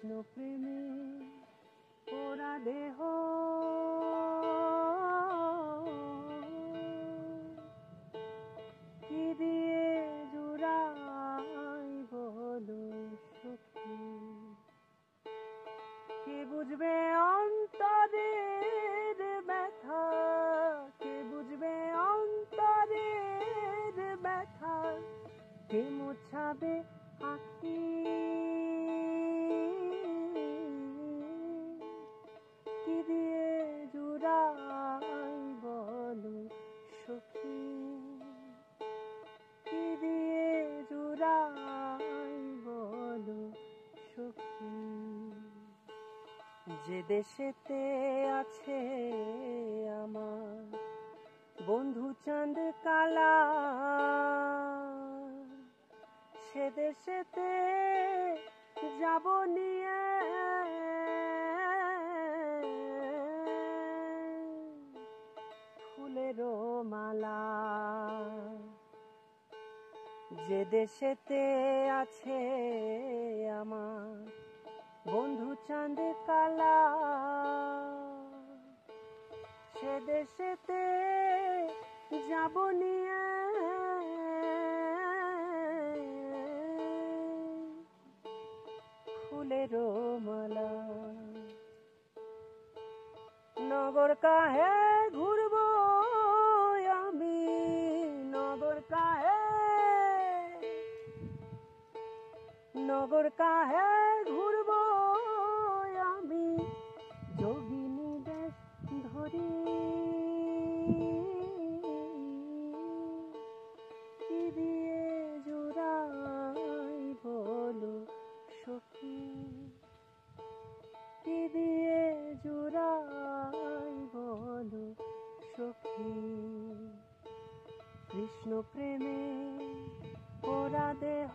কৃষ্ণ প্রেমে পোড়া দেহ কি দিয়ে জুড়াই বলো সখী, কে বুঝবে অন্তরের ব্যথা, কে বুঝবে অন্তরের ব্যথা, কে মোছাবে আঁখি, কি দিয়ে জুড়াই বলো সখী, কি দিয়ে জুড়াই বলো সখী। যে দেশেতে আছে আমার বন্ধু চাঁদ কালা, সে দেশেতে যাব নিয়ে ফুলেরও মালা। যে দেশেতে আছে আমার বন্ধু চাঁদ কালা, সে দেশেতে যাব নিয়ে ফুলেরও মালা। নগর কাহে ঘুরবো আমি, নগর কাহে, নগর কাহে ঘুরবো আমি যোগিনী বেশ ধরি, কি দিয়ে জুড়াই বলো সখী, কি দিয়ে জুড়াই বলো সখী। কৃষ্ণ প্রেমে পোড়া দেহ